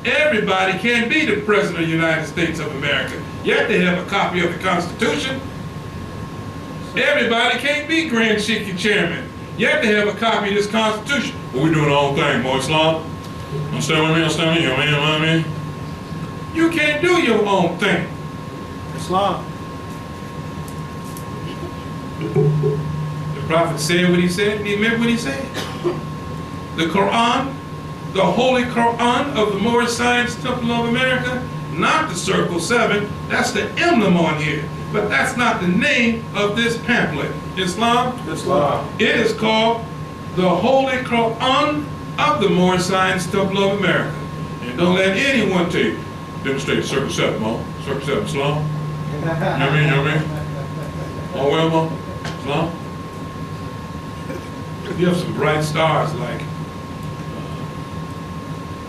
Everybody can't be the President of the United States of America. You have to have a copy of the Constitution. Everybody can't be Grand Shiki Chairman. You have to have a copy of this Constitution. Well, we're doing our own thing, more Islam. Understand what I mean? Understand me? You know what I mean? You can't do your own thing. Islam. The Prophet said what he said, and he meant what he said. The Quran, the Holy Quran of the Moorish Science Temple of America, not the Circle 7, that's the emblem on here. But that's not the name of this pamphlet. Islam? Islam. It is called the Holy Quran of the Moorish Science Temple of America. And don't let anyone tell you, demonstrate Circle 7, Mo. Circle 7, Islam. You know what I mean? You know what I mean? Oh, well, Mo? Islam? You have some bright stars like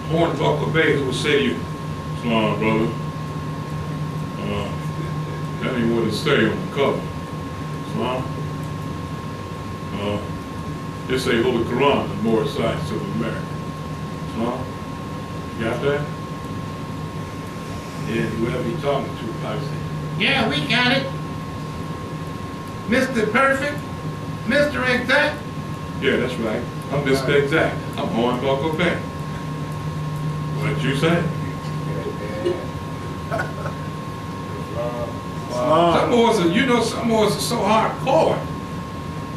Hornbuckle Bay who will say to you, Islam, brother. That ain't what it say on the cover. Islam. It say Holy Quran, the Moorish Science of America. Islam. You got that? Yeah, whoever you talking to probably say, yeah, we got it. Mr. Perfect, Mr. Exact. Yeah, that's right. I'm Mr. Exact. I'm Hornbuckle Bay. What you say? Some more are, you know, some more are so hardcore.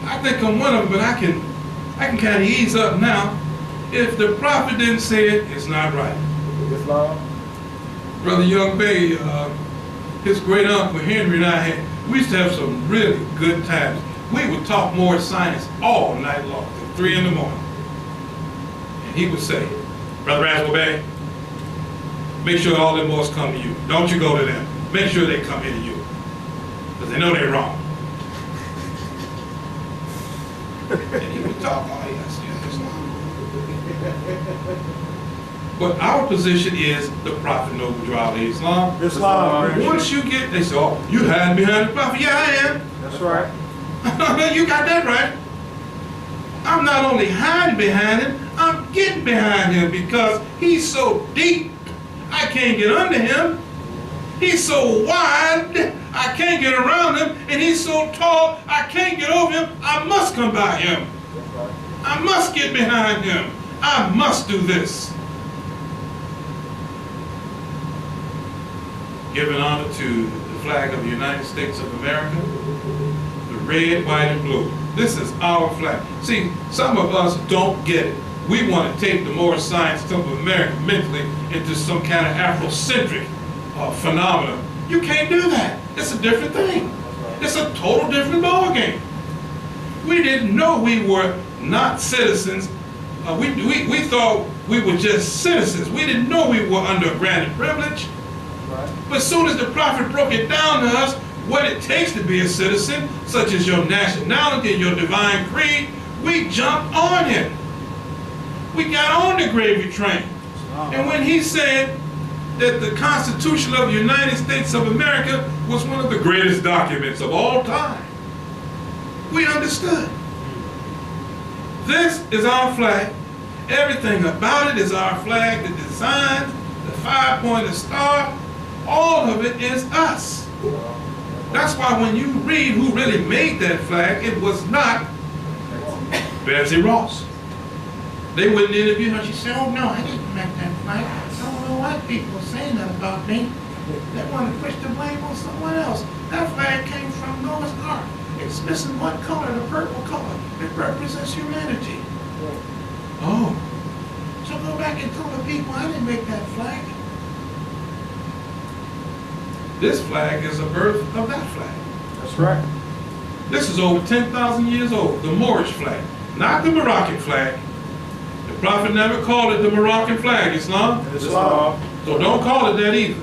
I think I'm one of them, but I can kind of ease up now. If the Prophet didn't say it, it's not right. Islam. Brother Young Bay, his great uncle Henry and I we used to have some really good times. We would talk more science all night long, till 3 in the morning. And he would say, Brother Rascal Bay, make sure all them boys come to you. Don't you go to them. Make sure they come here to you. Because they know they're wrong. And he would talk all yes, but our position is the Prophet knows Islam. Islam. Once you get, they say, oh, you hiding behind the Prophet. Yeah, I am. That's right. You got that right. I'm not only hiding behind him, I'm getting behind him because he's so deep, I can't get under him. He's so wide, I can't get around him, and he's so tall, I can't get over him. I must come by him. I must get behind him. I must do this. Giving honor to the flag of the United States of America, the red, white, and blue. This is our flag. See, some of us don't get it. We want to take the Moorish Science Temple of America mentally into some kind of Afrocentric phenomenon. You can't do that. It's a different thing. It's a total different ballgame. We didn't know we were not citizens. We thought we were just citizens. We didn't know we were under granted privilege. Right. But as soon as the Prophet broke it down to us, what it takes to be a citizen, such as your nationality and your divine creed, we jumped on it. We got on the gravy train. And when he said that the Constitution of the United States of America was one of the greatest documents of all time, we understood. This is our flag. Everything about it is our flag. The design, the 5-pointed star, all of it is us. That's why when you read who really made that flag, it was not Betsy Ross. They wouldn't interview her. She said, oh no, I didn't make that flag. I don't know what people saying that about me. They want to push the blame on someone else. That flag came from Noah's Ark. It's missing one color, the purple color. It represents humanity. Oh. So go back and tell the people I didn't make that flag. This flag is the birth of that flag. That's right. This is over 10,000 years old, the Moorish flag, not the Moroccan flag. The Prophet never called it the Moroccan flag, Islam. Islam. So don't call it that either.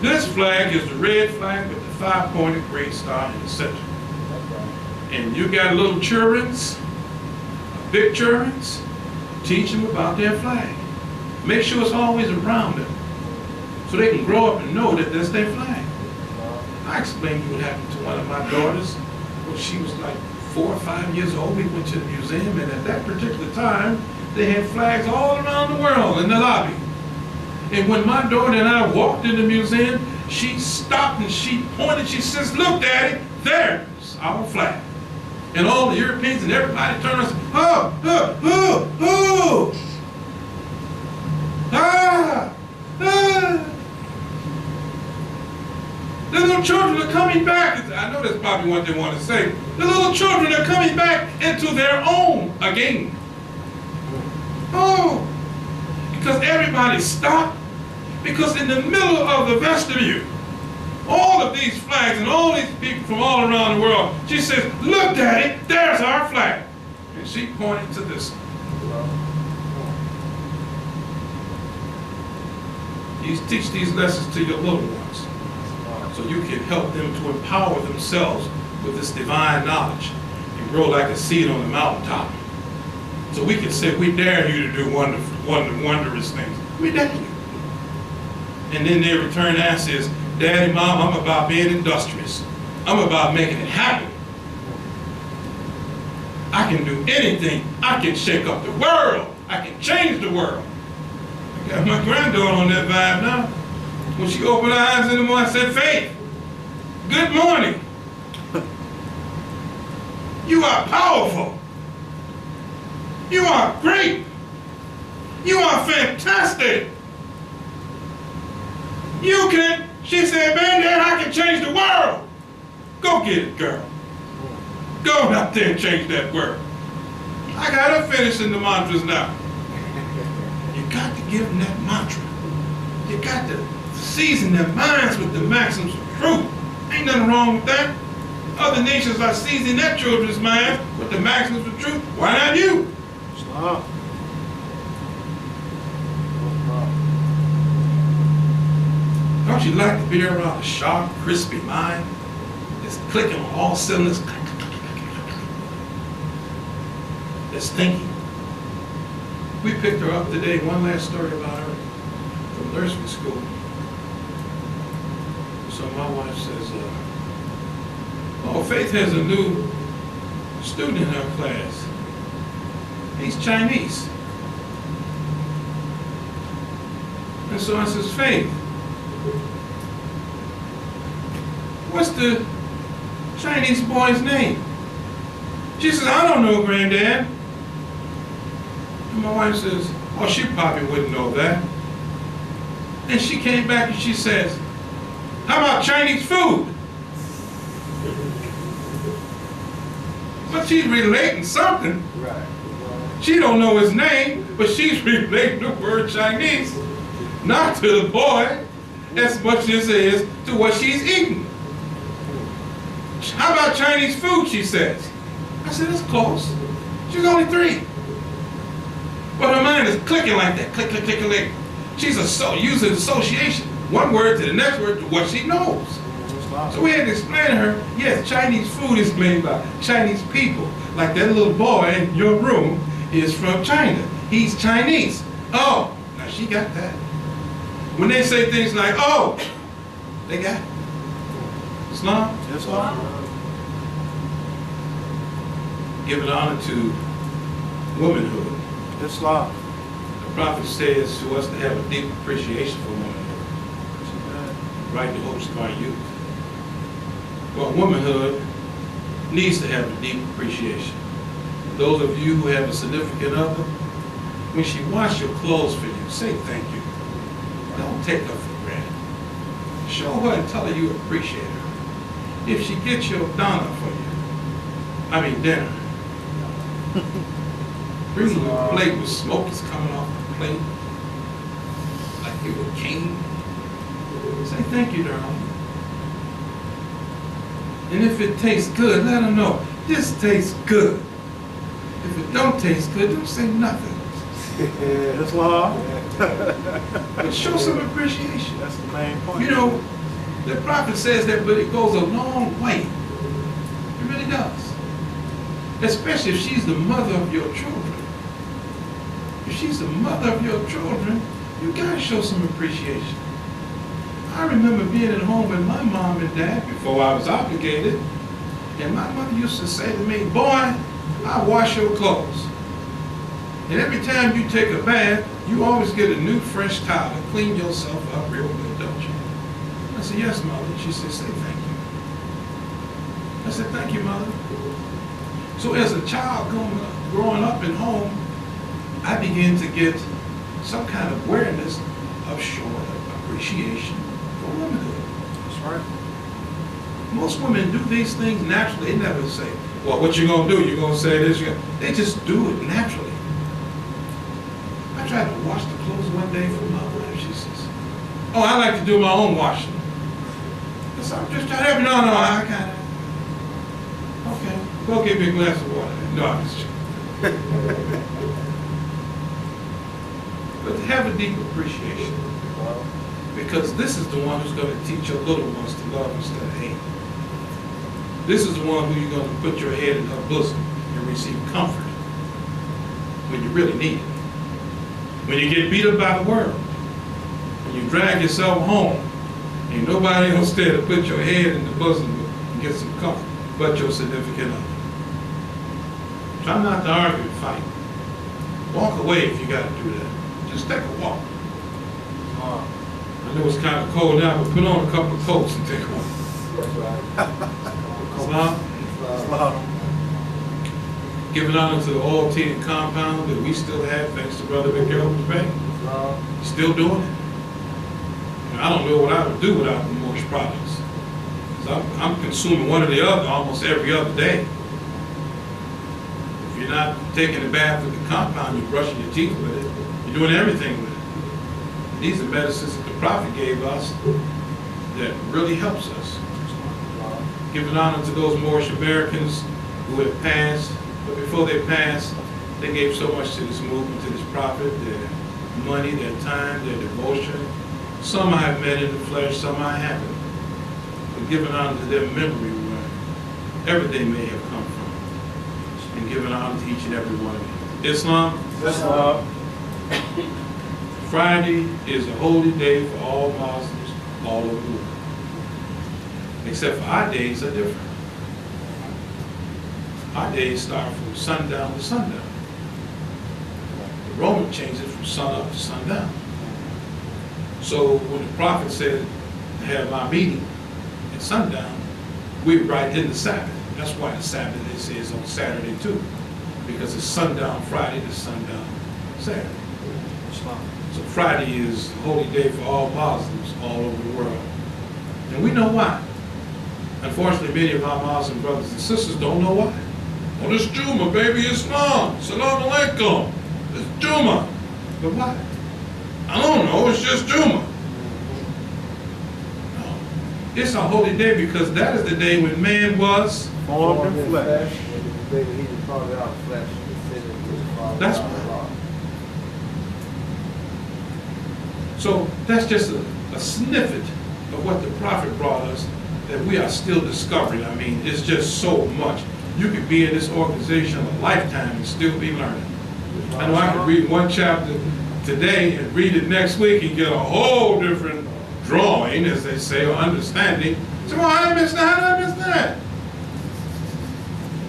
This flag is the red flag with the 5-pointed great star in the center. And you got little childrens, big childrens, teach them about their flag. Make sure it's always around them so they can grow up and know that that's their flag. I explained to you what happened to one of my daughters when she was like 4 or 5 years old. We went to the museum, and at that particular time, They had flags all around the world in the lobby. And when my daughter and I walked in the museum, she stopped and she pointed, she says, "Look, Daddy, there's our flag." And all the Europeans and everybody turned around and said, "Oh, oh, oh, oh. Ah, ah." The little children are coming back. I know that's probably what they want to say. The little children are coming back into their own again. Oh, because everybody stopped. Because in the middle of the vestibule, all of these flags and all these people from all around the world, she says, "Look, Daddy, there's our flag." And she pointed to this one. You teach these lessons to your little ones, so you can help them to empower themselves with this divine knowledge and grow like a seed on the mountaintop. So we can say, "We dare you to do wondrous things. We dare you." And then their return answer is, "Daddy, Mom, I'm about being industrious. I'm about making it happen. I can do anything. I can shake up the world. I can change the world." I got my granddaughter on that vibe now. When she opened her eyes in the morning, I said, "Faith, good morning. You are powerful. You are great. You are fantastic. You can," she said, "Man, Dad, I can change the world." Go get it, girl. Go out there and change that world. I got her finishing the mantras now. You got to give them that mantra. You got to season their minds with the maxims of truth. Ain't nothing wrong with that. Other nations are seasoning their children's minds with the maxims of truth. Why not you? Islam. Don't you like to be around a sharp, crispy mind that's clicking on all cylinders? That's thinking. We picked her up today. One last story about her from nursery school. So my wife says, "Oh, Faith has a new student in her class. He's Chinese." And so I says, "Faith, what's the Chinese boy's name?" She says, "I don't know, Granddad." And my wife says, "Oh, she probably wouldn't know that." And she came back and she says, "How about Chinese food?" But she's relating something. Right. She don't know his name, but she's relating the word Chinese, not to the boy as much as it is to what she's eating. "How about Chinese food?" she says. I said, "That's close." She's only 3. But her mind is clicking like that. Click, click, click, click. She's using association. One word to the next word to what she knows. So we had to explain to her, yes, Chinese food is made by Chinese people. Like that little boy in your room is from China. He's Chinese. Oh, now she got that. When they say things like, "Oh," they got it. Islam? Islam. Giving honor to womanhood. Islam. The prophet says to us to have a deep appreciation for womanhood. Right to hopes of our youth. Well, womanhood needs to have a deep appreciation. Those of you who have a significant other, when she washes your clothes for you, say thank you. Don't take her for granted. Show her and tell her you appreciate her. If she gets your dinner for you, dinner, bring you a plate with smoke is coming off the plate, like you were a king. Say thank you, darling. And if it tastes good, let her know. This tastes good. If it don't taste good, don't say nothing. Islam. But show some appreciation. That's the main point. You know, the prophet says that, but it goes a long way. It really does. Especially if she's the mother of your children. If she's the mother of your children, you gotta show some appreciation. I remember being at home with my mom and dad before I was obligated, and my mother used to say to me, "Boy, I wash your clothes." And every time you take a bath, you always get a new fresh towel and clean yourself up real good, don't you? I said, yes, Mother. She said, say thank you. I said, thank you, Mother. So as a child growing up at home, I began to get some kind of awareness of showing appreciation for womanhood. That's right. Most women do these things naturally. They never say, well, what you gonna do? You gonna say this? They just do it naturally. I tried to wash the clothes one day for my wife. She says, oh, I like to do my own washing. I said, I'm just trying to help you. No, I kind of. Okay, go get me a glass of water. No, I'm just joking. But to have a deep appreciation. Because this is the one who's going to teach your little ones to love instead of hate. This is the one who you're going to put your head in her bosom and receive comfort when you really need it. When you get beat up by the world, when you drag yourself home, ain't nobody else there to put your head in the bosom and get some comfort but your significant other. Try not to argue and fight. Walk away if you got to do that. Just take a walk. I know it's kind of cold now, but put on a couple of coats and take a walk. Islam? Islam. Giving honor to the oil tinted compound that we still have thanks to Brother McGill's Bank. Still doing it. And I don't know what I would do without the Moorish products. I'm consuming one or the other almost every other day. If you're not taking a bath with the compound, you're brushing your teeth with it. You're doing everything with it. These are medicines that the Prophet gave us that really helps us. Giving honor to those Moorish Americans who have passed, but before they passed, they gave so much to this movement, to this Prophet, their money, their time, their devotion. Some I have met in the flesh, some I haven't. But giving honor to their memory wherever they may have come from. And giving honor to each and every one of you. Islam? Islam. Friday is a holy day for all Muslims all over the world. Except for our days are different. Our days start from sundown to sundown. The Roman changed it from sun up to sundown. So when the Prophet said to have our meeting at sundown, we're right in the Sabbath. That's why the Sabbath they say is on Saturday too, because it's sundown Friday to sundown Saturday. So Friday is a holy day for all Muslims all over the world. And we know why. Unfortunately, many of our Muslim brothers and sisters don't know why. Oh, this Juma, baby, Islam. Salam alaikum. It's Juma. But why? I don't know, it's just Juma. No. It's a holy day because that is the day when man was Formed in flesh. That's right. So that's just a snippet of what the Prophet brought us that we are still discovering. I mean, it's just so much. You could be in this organization a lifetime and still be learning. I know I could read one chapter today and read it next week and get a whole different drawing, as they say, or understanding. So, well, I missed that, I missed that.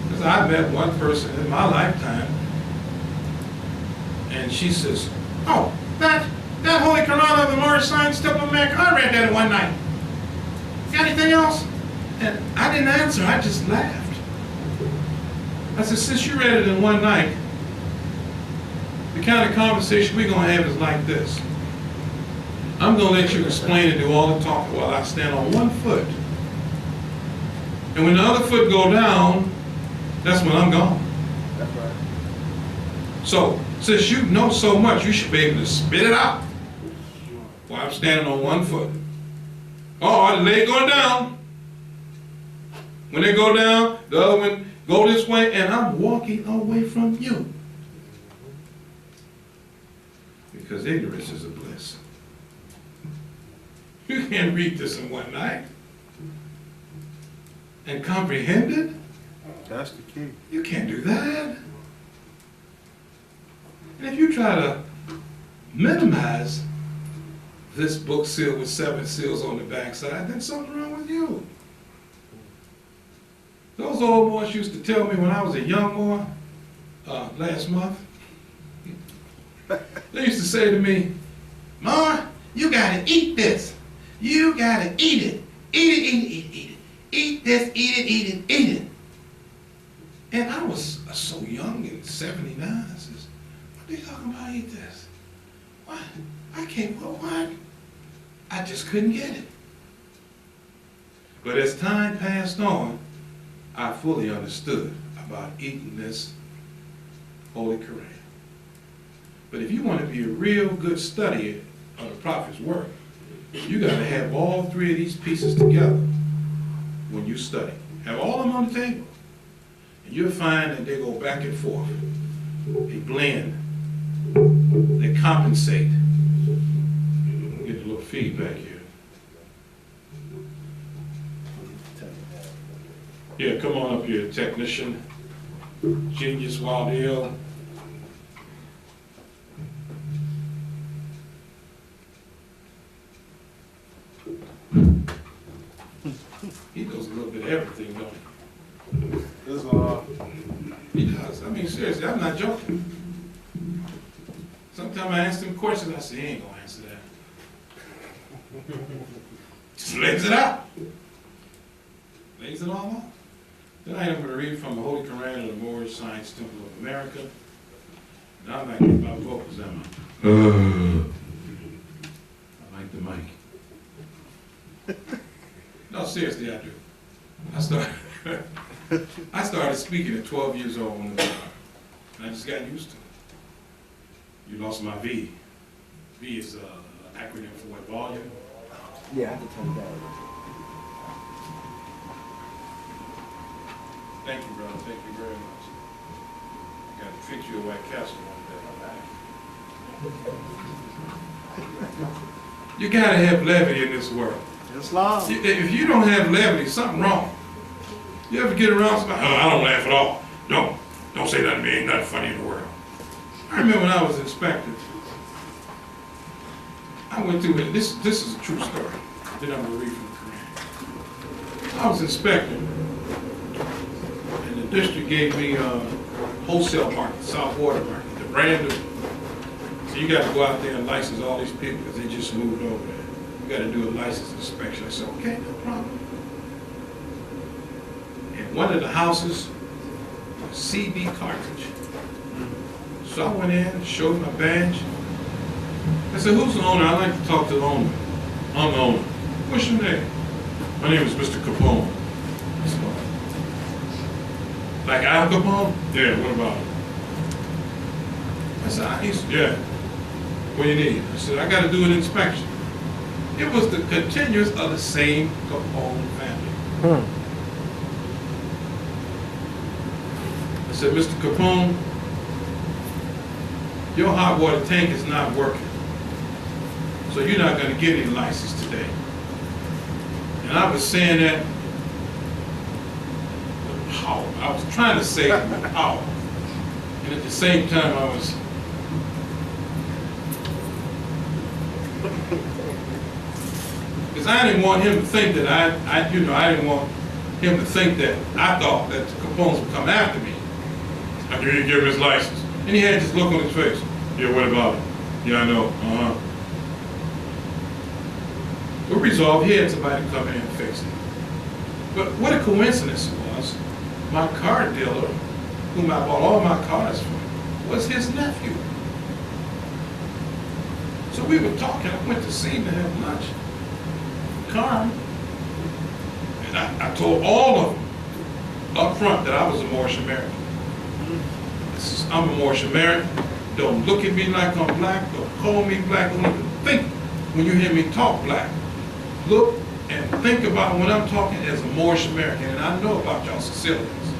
Because I met one person in my lifetime, and she says, oh, that Holy Quran of the Moorish Science Temple of America, I read that in one night. Got anything else? And I didn't answer, I just laughed. I said, since you read it in one night, the kind of conversation we're going to have is like this. I'm going to let you explain and do all the talking while I stand on one foot. And when the other foot go down, that's when I'm gone. That's right. So, since you know so much, you should be able to spit it out while I'm standing on one foot. Oh, the leg going down. When they go down, the other one go this way, and I'm walking away from you. Because ignorance is a bliss. You can't read this in one night and comprehend it. That's the key. You can't do that. And if you try to minimize this book sealed with 7 seals on the backside, then something's wrong with you. Those old boys used to tell me when I was a young boy, last month, They used to say to me, "Ma, you gotta eat this. You gotta eat it. Eat it, eat it, eat it, eat it. Eat this, eat it, eat it, eat it." And I was so young in '79. I says, "What are they talking about, eat this? What? I can't, what? I just couldn't get it." But as time passed on, I fully understood about eating this Holy Quran. But if you want to be a real good studier of the prophet's work, you got to have all three of these pieces together when you study. Have all of them on the table. And you'll find that they go back and forth. They blend. They compensate. Get a little feedback here. Yeah, come on up here, technician. Genius Waldale. He knows a little bit of everything, don't he? This law. He does. I mean, seriously, I'm not joking. Sometimes I ask him questions, I say, he ain't gonna answer that. Just lays it out. Lays it all out. Tonight I'm going to read from the Holy Quran of the Moorish Science Temple of America. And I'm not getting my vocals, am I? I like the mic. No, seriously, I do. I started speaking at 12 years old when and I just got used to it. You lost my V. V is an acronym for what, volume? Yeah, I have to turn it down. Thank you, brother. Thank you very much. I got to fix you a White Castle one day. You got to have levity in this world. It's law. If you don't have levity, something wrong. You ever get around somebody, "Oh, I don't laugh at all." Don't say nothing to me. Ain't nothing funny in the world. I remember when I was inspected. I went through it. This is a true story. Then I'm going to read from the Quran. I was inspecting. The district gave me a wholesale market, South Water Market, the brand of. So you got to go out there and license all these people because they just moved over there. You got to do a license inspection. I said, okay, no problem. And one of the houses was a CD cartridge. So I went in, showed my badge. I said, "Who's the owner? I'd like to talk to the owner." "I'm the owner." "What's your name?" "My name is Mr. Capone." I said, "Like Al Capone?" "Yeah, what about it?" I said, he said, "Yeah. What do you need?" I said, "I got to do an inspection." It was the continuous of the same Capone family. I said, "Mr. Capone, your hot water tank is not working. So you're not going to get any license today." And I was saying that with power. I was trying to say it with power. And at the same time I was because I didn't want him to think that I didn't want him to think that I thought that the Capones would come after me. I didn't give him his license. And he had this look on his face. "Yeah, what about it?" "Yeah, I know. We resolved he had somebody to come in and fix it. But what a coincidence it was. My car dealer, whom I bought all my cars from, was his nephew. So we were talking. I went to see him to have lunch. Car. And I told all of them up front that I was a Moorish American. I'm a Moorish American. Don't look at me like I'm black. Don't call me black. Don't even think when you hear me talk black. Look and think about when I'm talking as a Moorish American, and I know about y'all Sicilians.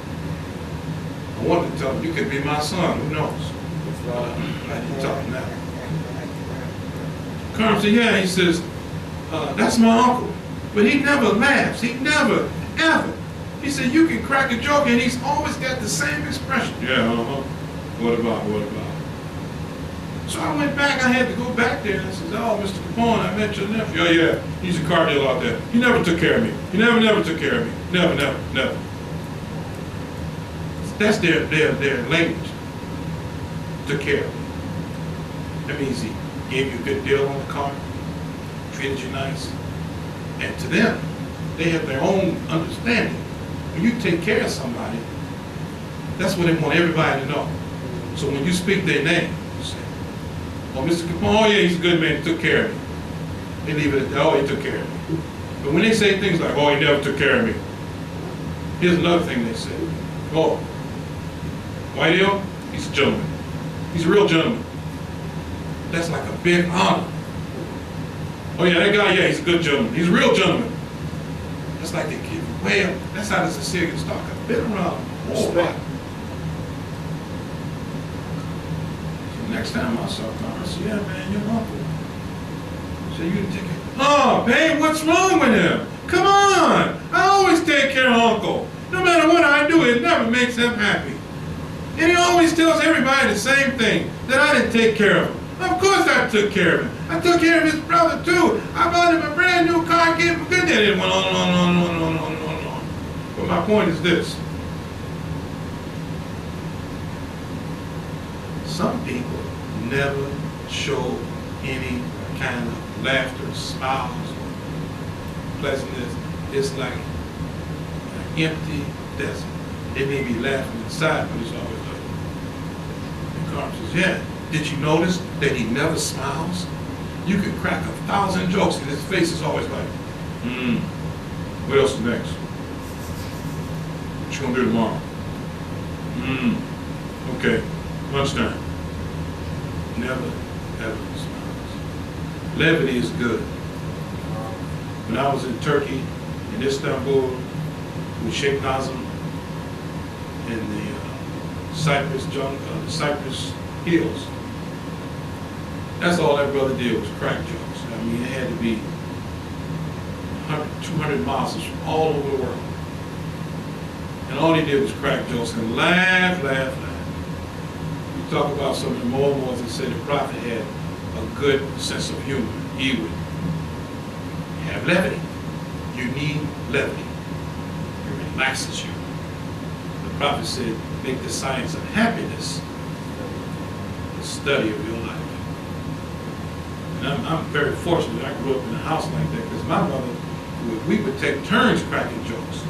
I wanted to tell them, you could be my son, who knows? I didn't tell him that. Carm said, "Yeah," he says, "That's my uncle. But he never laughs. He never, ever." He said, "You can crack a joke and he's always got the same expression." "Yeah, What about? So I went back, I had to go back there, and I said, "Oh, Mr. Capone, I met your nephew." "Oh yeah, he's a car dealer out there. He never took care of me. He never took care of me. Never. That's their language. Took care of me. That means he gave you a good deal on the car, treated you nice. And to them, they have their own understanding. When you take care of somebody, that's what they want everybody to know. So when you speak their name, you say, oh, Mr. Capone, oh yeah, he's a good man, he took care of me. They leave it at, oh, he took care of me. But when they say things like, oh, he never took care of me, here's another thing they say. Oh, White Hill, he's a gentleman. He's a real gentleman. That's like a big honor. Oh yeah, that guy, yeah, he's a good gentleman. He's a real gentleman. That's like they give way up. That's how the Sicilians talk. I've been around a whole lot. So next time I saw Tom, I said, yeah, man, your uncle. So you didn't take it. Oh, babe, what's wrong with him? Come on. I always take care of Uncle. No matter what I do, it never makes him happy. And he always tells everybody the same thing, that I didn't take care of him. Of course I took care of him. I took care of his brother too. I bought him a brand new car, gave him a good day. It went on and on and on and on and on and on and on. But my point is this. Some people never show any kind of laughter, smiles, or pleasantness. It's like an empty desert. They may be laughing inside, but it's always like, and Carl says, yeah, did you notice that he never smiles? You can crack 1,000 jokes and his face is always like, what else is next? What you gonna do tomorrow? Okay, lunchtime. Never, ever smiles. Levity is good. When I was in Turkey, in Istanbul, with Sheikh Nazim, in the Cyprus hills, that's all that brother did was crack jokes. I mean, it had to be 100, 200 miles from all over the world. And all he did was crack jokes and laugh, laugh, laugh. You talk about some of the Moors that said the prophet had a good sense of humor. He would have levity. You need levity. It relaxes you. The prophet said, make the science of happiness the study of your life. And I'm very fortunate I grew up in a house like that because my mother, we would take turns cracking jokes.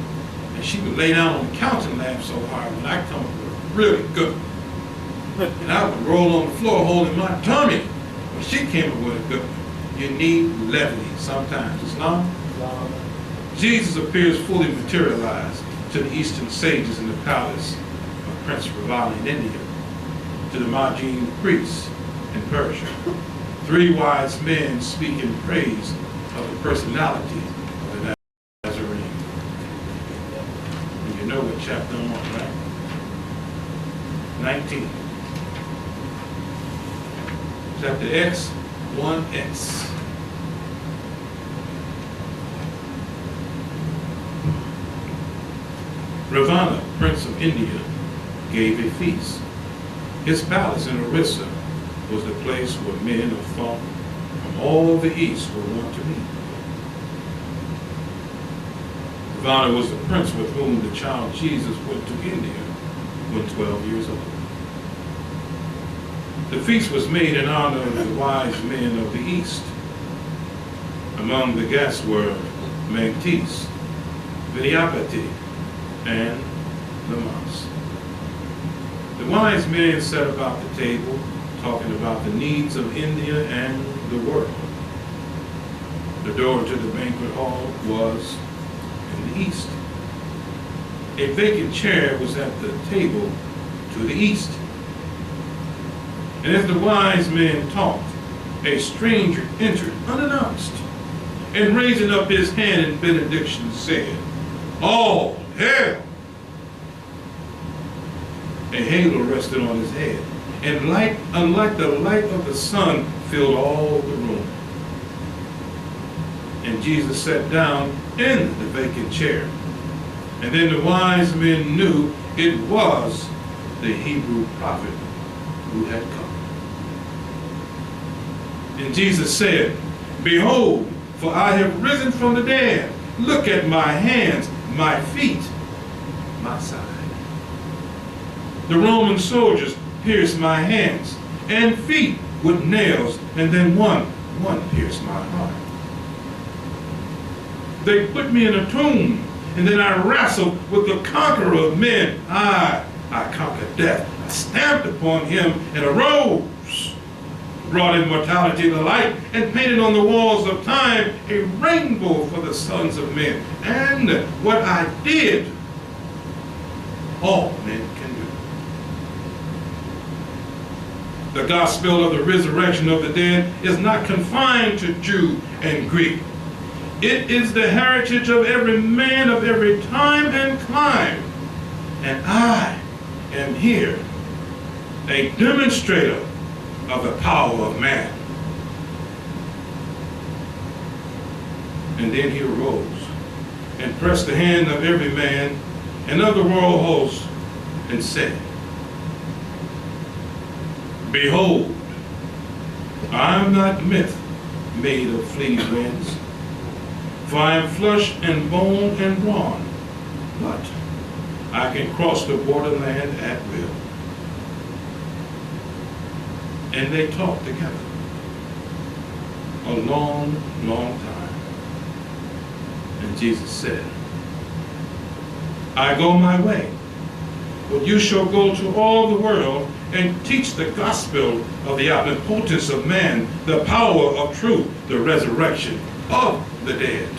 And she would lay down on the couch and laugh so hard when I come up with a really good one. And I would roll on the floor holding my tummy when she came up with a good one. You need levity sometimes. Islam? Jesus appears fully materialized to the Eastern sages in the palace of Prince Ravana in India, to the Magian priests in Persia. 3 wise men speak in praise of the personality of the Nazarene. And you know what chapter I'm on, right? 19. Chapter X, 1X. Ravana, Prince of India, gave a feast. His palace in Orissa was the place where men of thought from all the East were wont to meet. Ravana was the prince with whom the child Jesus went to India when 12 years old. The feast was made in honor of the wise men of the East. Among the guests were Menkes, Vidyapati, and Lamas. The wise men sat about the table, talking about the needs of India and the world. The door to the banquet hall was in the east. A vacant chair was at the table to the east. And as the wise men talked, a stranger entered unannounced, and raising up his hand in benediction said, "All hail!" A halo rested on his head, and light, unlike the light of the sun, filled all the room. And Jesus sat down in the vacant chair. And then the wise men knew it was the Hebrew prophet who had come. And Jesus said, "Behold, for I have risen from the dead. Look at my hands, my feet, my side. The Roman soldiers pierced my hands and feet with nails, and then one pierced my heart. They put me in a tomb, and then I wrestled with the conqueror of men. I conquered death. I stamped upon him and arose, brought immortality to light, and painted on the walls of time a rainbow for the sons of men. And what I did, all men can do. The gospel of the resurrection of the dead is not confined to Jew and Greek. It is the heritage of every man of every time and clime. And I am here, a demonstrator of the power of man. And then he arose and pressed the hand of every man and of the royal host and said, Behold, I am not myth made of fleeting winds, for I am flesh and bone and brawn, but I can cross the borderland at will. And they talked together a long, long time. And Jesus said, I go my way, but you shall go to all the world and teach the gospel of the omnipotence of man, the power of truth, the resurrection of the dead.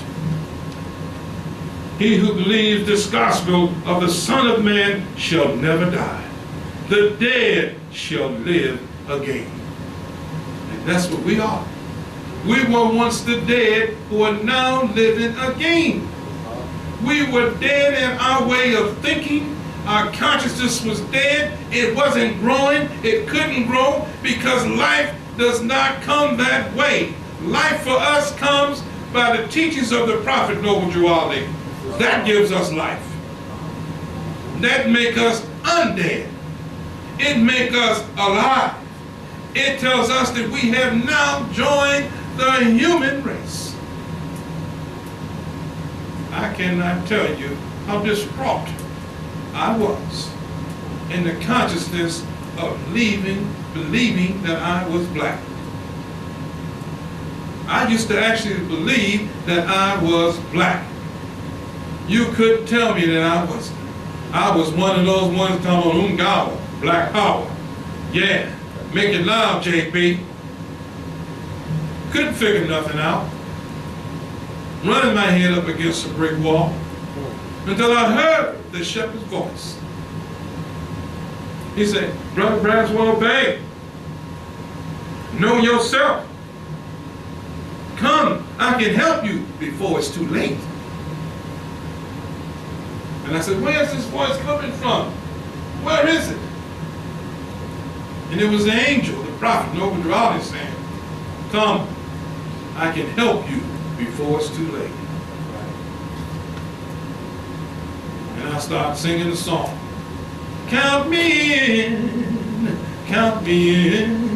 He who believes this gospel of the Son of Man shall never die. The dead shall live again. And that's what we are. We were once the dead who are now living again. We were dead in our way of thinking. Our consciousness was dead. It wasn't growing. It couldn't grow because life does not come that way. Life for us comes by the teachings of the prophet Noble Drew Ali. That gives us life. That makes us undead. It makes us alive. It tells us that we have now joined the human race. I cannot tell you how distraught I was in the consciousness of believing that I was black. I used to actually believe that I was black. You couldn't tell me that I wasn't. I was one of those ones talking about Ungawa, black power. Yeah, make it loud, JP. Couldn't figure nothing out. Running my head up against a brick wall until I heard the shepherd's voice. He said, Brother Braswell Bay, know yourself. Come, I can help you before it's too late. And I said, where's this voice coming from? Where is it? And it was the angel, the prophet, Noble Drew Ali saying, come, I can help you before it's too late. And I started singing the song. Count me in, count me in.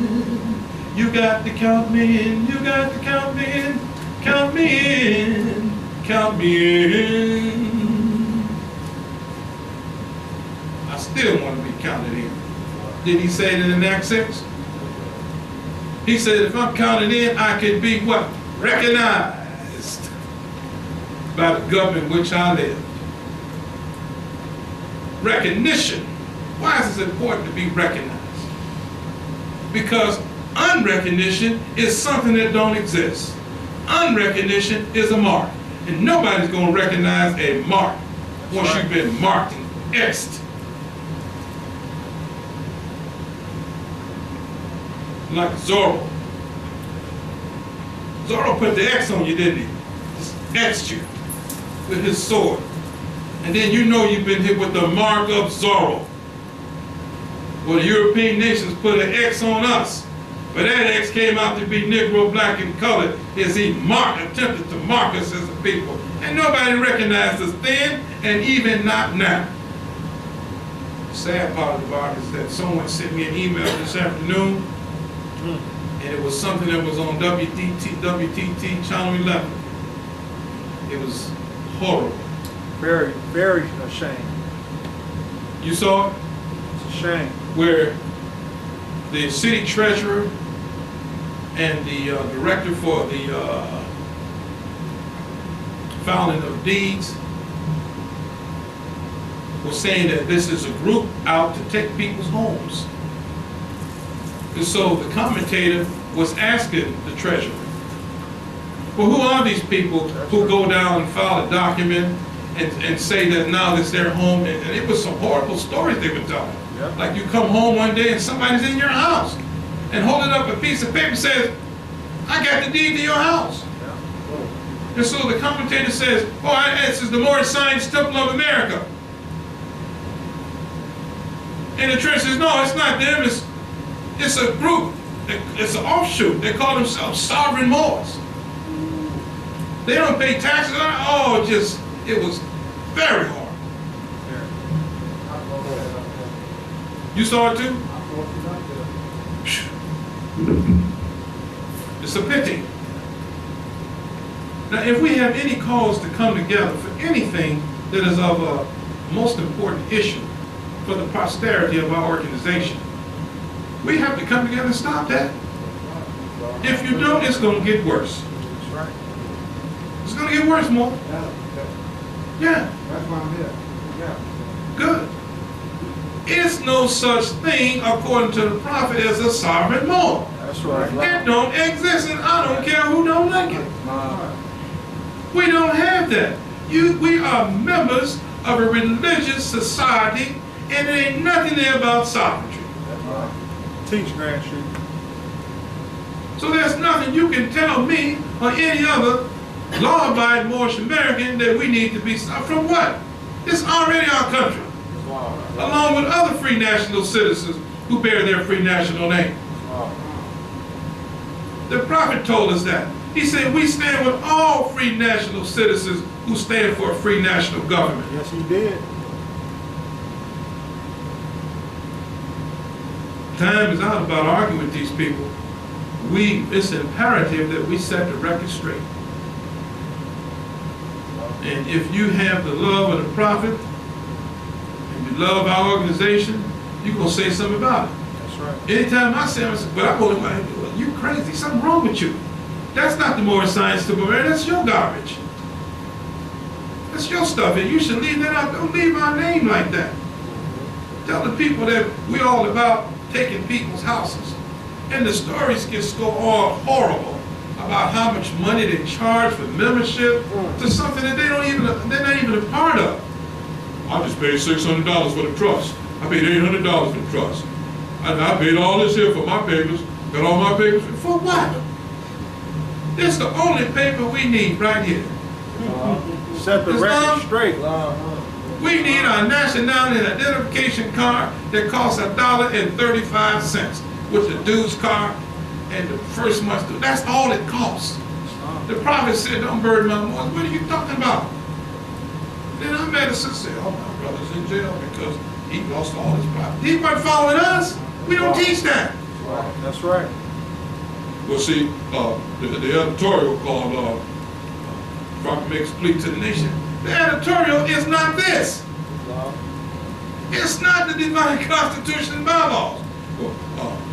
You got to count me in, you got to count me in, count me in, count me in. I still want to be counted in. Did he say that in Acts 6? He said, if I'm counted in, I can be what? Recognized by the government in which I live. Recognition. Why is it important to be recognized? Because unrecognition is something that don't exist. Unrecognition is a mark. And nobody's going to recognize a mark once you've been marked and X'd. Like Zorro. Zorro put the X on you, didn't he? Just X'd you with his sword. And then you know you've been hit with the mark of Zorro. Well, the European nations put an X on us. But that X came out to be Negro, black, and colored as he attempted to mark us as a people. And nobody recognized us then, and even not now. The sad part of the matter is that someone sent me an email this afternoon, and it was something that was on WTT Channel 11. It was horrible. Very, very ashamed. You saw it? It's a shame. Where the city treasurer and the director for the filing of deeds was saying that this is a group out to take people's homes. And so the commentator was asking the treasurer, well, who are these people who go down and file a document and say that now it's their home? And it was some horrible stories they were telling. Yep. Like you come home one day and somebody's in your house and holding up a piece of paper and says, I got the deed to your house. Yeah. And so the commentator says, oh, this is the Moorish Science Temple of America. And the church says, no, it's not them, it's a group, it's an offshoot. They call themselves sovereign Moors. They don't pay taxes on it. Oh, it was very hard. You saw it too? It's a pity. Now, if we have any cause to come together for anything that is of a most important issue for the posterity of our organization, we have to come together and stop that. If you don't, it's going to get worse. That's right. It's going to get worse, more. Yeah. That's why I'm here. Yeah. Good. It's no such thing, according to the prophet, as a sovereign Moor. That's right. It don't exist, and I don't care who don't like it. We don't have that. We are members of a religious society, and there ain't nothing there about sovereignty. Teach, Grand Street. So there's nothing you can tell me or any other law-abiding Moorish American that we need to be from what? It's already our country, along with other free national citizens who bear their free national name. The prophet told us that. He said we stand with all free national citizens who stand for a free national government. Yes, he did. Time is out about arguing with these people. It's imperative that we set the record straight. And if you have the love of the prophet, and you love our organization, you're going to say something about it. That's right. Anytime I say, but I'm only going to do it. You crazy, something wrong with you. That's not the Moorish Science Temple, man. That's your garbage. That's your stuff, and you should leave that out. Don't leave our name like that. Tell the people that we're all about taking people's houses. And the stories get so all horrible about how much money they charge for membership to something that they're not even a part of. I just paid $600 for the trust. I paid $800 for the trust. I paid all this here for my papers. Got all my papers. For what? This is the only paper we need right here. Set the record straight. We need our nationality and identification card that costs $1.35 with the dude's card and the first month's due. That's all it costs. The prophet said, don't burden my Moors. What are you talking about? Then I met a sister say, oh, my brother's in jail because he lost all his property. He wasn't following us. We don't teach that. That's right. Well, see, the editorial called Prophet Makes a Plea to the Nation. The editorial is not this. It's not the divine constitution and bylaws.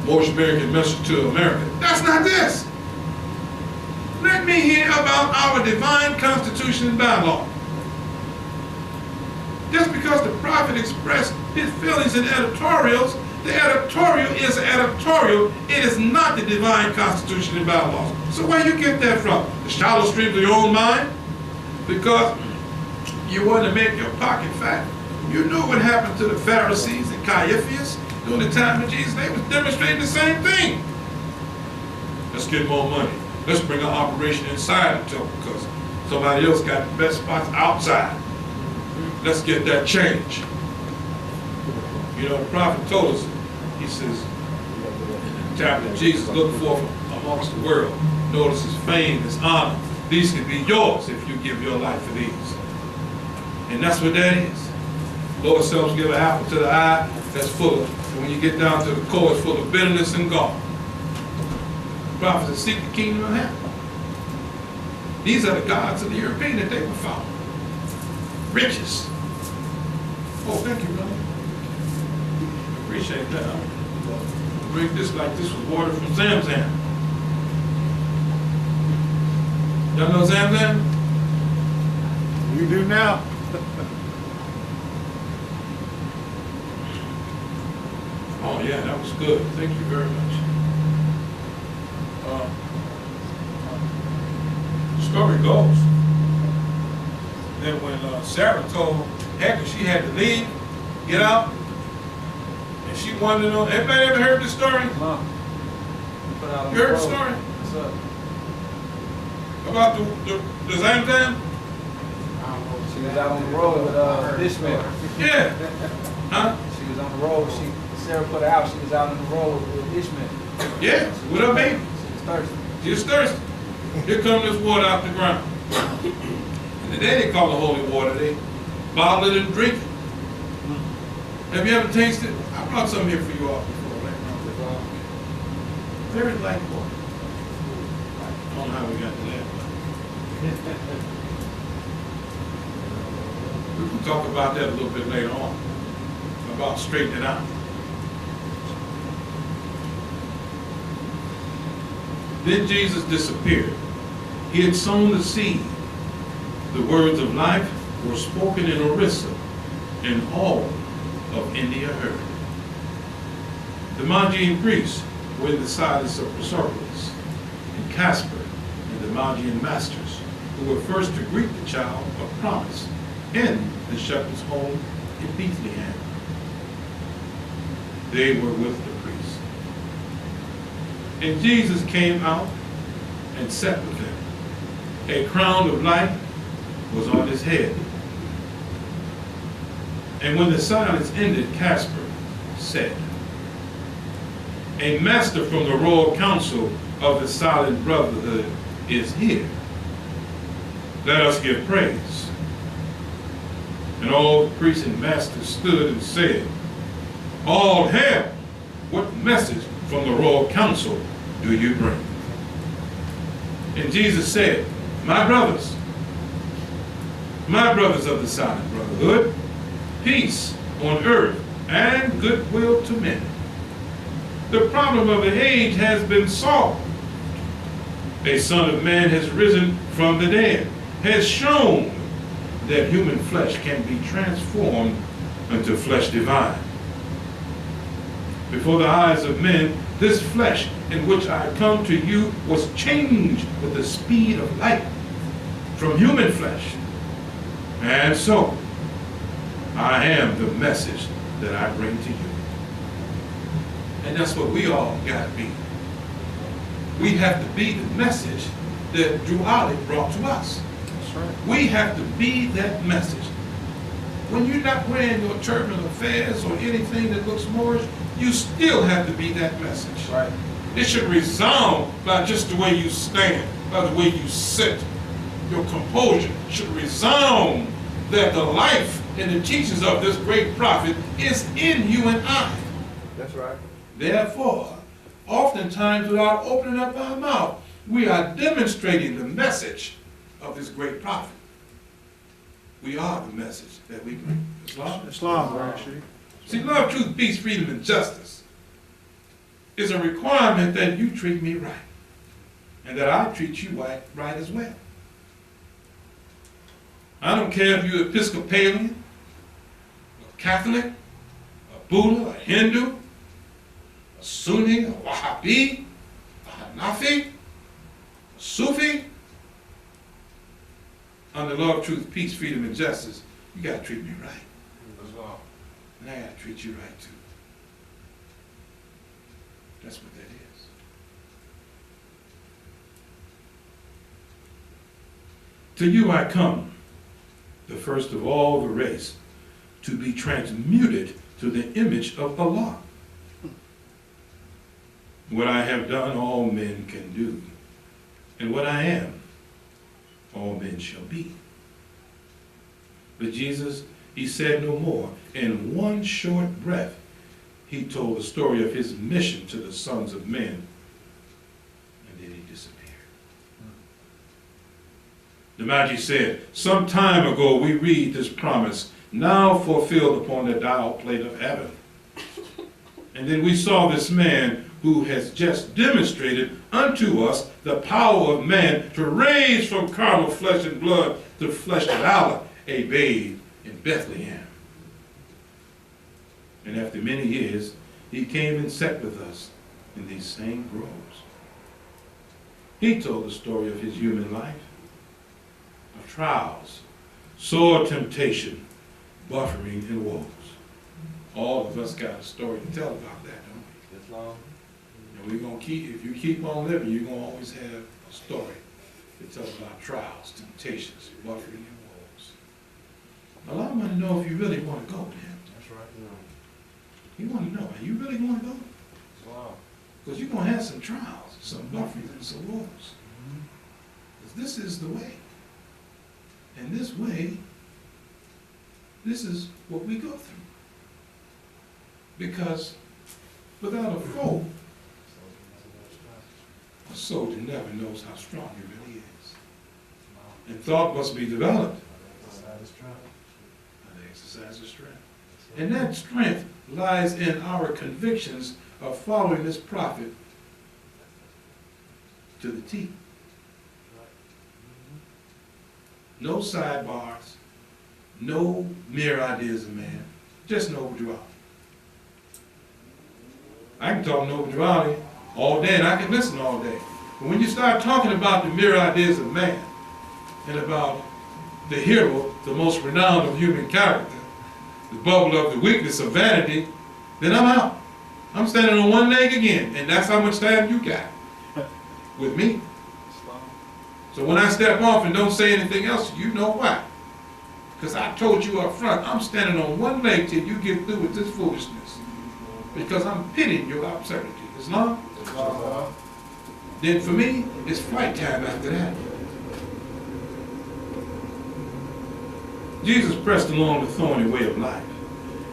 Moorish American message to America. That's not this. Let me hear about our divine constitution and bylaw. Just because the prophet expressed his feelings in editorials, the editorial is an editorial. It is not the divine constitution and bylaws. So where you get that from? The shallow streams of your own mind? Because you want to make your pocket fat. You know what happened to the Pharisees and Caiaphas during the time of Jesus. They was demonstrating the same thing. Let's get more money. Let's bring an operation inside the temple because somebody else got the best spots outside. Let's get that change. You know, the prophet told us, he says, in the chapter, Jesus looked forth amongst the world. Notice his fame, his honor. These can be yours if you give your life for these. And that's what that is. Lord sells give an apple to the eye that's full of, and when you get down to the core, it's full of bitterness and gall. The prophet said, seek the kingdom of heaven. These are the gods of the European that they were following. Riches. Oh, thank you, brother. Appreciate that. Drink this like this was water from Zamzam. Y'all know Zam Zam? You do now. Oh yeah, that was good. Thank you very much. The story goes that when Sarah told Hagar she had to leave, get out, and she wanted to know. Everybody ever heard this story? Mom, You heard the story What's up? about the Zam Zam? She was out on the road with Ishmael. Yeah. Huh? She was on the road. Sarah put her out. She was out on the road with Ishmael. Yeah, with her baby. She was thirsty. She was thirsty. Here comes this water out the ground. And today they call it holy water. They bottle it and drink it. Have you ever tasted? I brought some here for you all before. Right? Very light water. I don't know how we got to that. We can talk about that a little bit later on. About straightening it out. Then Jesus disappeared. He had sown the seed. The words of life were spoken in Orissa, and all of India heard. The Magian priests were in the silence of Proserpines, and Casper, and the Magian masters, who were first to greet the child of promise in the shepherd's home in Bethlehem. They were with the priests. And Jesus came out and sat with them. A crown of light was on his head. And when the silence ended, Casper said, "A master from the royal council of the Silent Brotherhood is here. Let us give praise." And all the priests and masters stood and said, "All hail! What message from the royal council do you bring?" And Jesus said, my brothers of the Silent Brotherhood, peace on earth and goodwill to men. The problem of the age has been solved. A Son of Man has risen from the dead, has shown that human flesh can be transformed into flesh divine. Before the eyes of men, this flesh in which I come to you was changed with the speed of light from human flesh. And so, I am the message that I bring to you. And that's what we all got to be. We have to be the message that Drew Ollie brought to us. That's right. We have to be that message. When you're not wearing your turban or fez or anything that looks Moorish, you still have to be that message. Right. It should resound by just the way you stand, by the way you sit. Your composure should resound that the life and the teachings of this great prophet is in you and I. That's right. Therefore, oftentimes without opening up our mouth, we are demonstrating the message of this great prophet. We are the message that we bring. Islam, Rashid. See, love, truth, peace, freedom, and justice is a requirement that you treat me right, and that I treat you right as well. I don't care if you're Episcopalian, a Catholic, a Buddha, a Hindu, a Sunni, a Wahhabi, a Hanafi, a Sufi. Under love, truth, peace, freedom, and justice, you got to treat me right. And I got to treat you right too. That's what that is. To you I come, the first of all the race, to be transmuted to the image of Allah. What I have done, all men can do. And what I am, all men shall be. But Jesus, he said no more. In one short breath, he told the story of his mission to the sons of men. And then he disappeared. The Magi said, some time ago we read this promise, now fulfilled upon the dial plate of heaven. And then we saw this man who has just demonstrated unto us the power of man to raise from carnal flesh and blood to flesh of Allah a babe in Bethlehem. And after many years, he came and sat with us in these same groves. He told the story of his human life, of trials, sore temptation, buffering, and woes. All of us got a story to tell about that, don't we? This long. And we're going to keep, if you keep on living, you're going to always have a story to tell about trials, temptations, buffering, and woes. A lot of want to know if you really want to go with him. That's right. You want to know, you really want to go? Wow. Because you're going to have some trials, some buffering, and some woes. Because this is the way. And this way, this is what we go through. Because without a foe, a soldier never knows how strong he really is. And thought must be developed by the exercise of strength. And that strength lies in our convictions of following this prophet to the T. No sidebars, no mere ideas of man, just noble duality. I can talk noble duality all day and I can listen all day. But when you start talking about the mere ideas of man and about the hero, the most renowned of human character, the bubble of the weakness of vanity, then I'm out. I'm standing on one leg again, and that's how much time you got with me. So when I step off and don't say anything else, you know why. Because I told you up front, I'm standing on one leg till you get through with this foolishness. Because I'm pitting your absurdity. Islam? Then for me, it's flight time after that. Jesus pressed along the thorny way of life,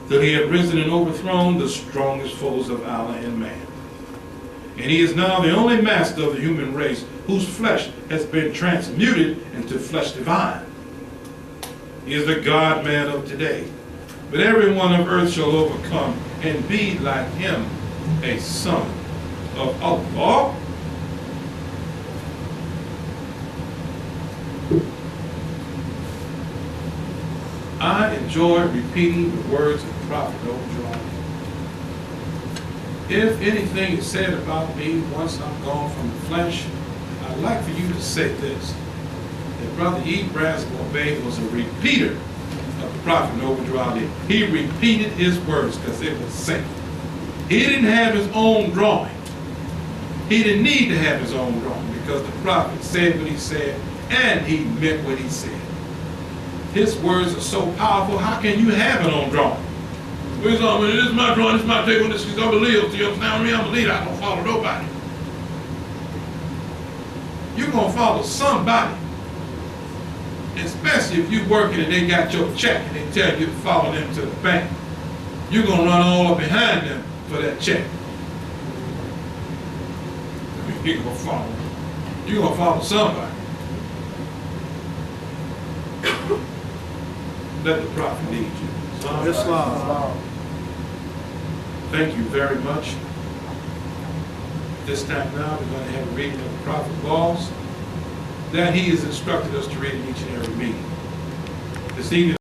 till he had risen and overthrown the strongest foes of Allah and man. And he is now the only master of the human race whose flesh has been transmuted into flesh divine. He is the God-man of today. But everyone of earth shall overcome and be like him, a son of Allah. I enjoy repeating the words of the Prophet Noble. If anything is said about me once I'm gone from the flesh, I'd like for you to say this, that Brother Ibrahim Obey was a repeater of the Prophet Noble. He repeated his words because it was safe. He didn't have his own drawing. He didn't need to have his own drawing because the Prophet said what he said and he meant what he said. His words are so powerful, how can you have an own drawing? This is my drawing, this is my take on this, because I'm a leader. You understand me? I'm a leader, I don't follow nobody. You're going to follow somebody. Especially if you're working and they got your check and they tell you to follow them to the bank. You're going to run all up behind them for that check. You're going to follow. You're going to follow somebody. Let the prophet lead you. Islam. Thank you very much. This time now, we're going to have a reading of the prophet laws that he has instructed us to read in each and every meeting. This evening,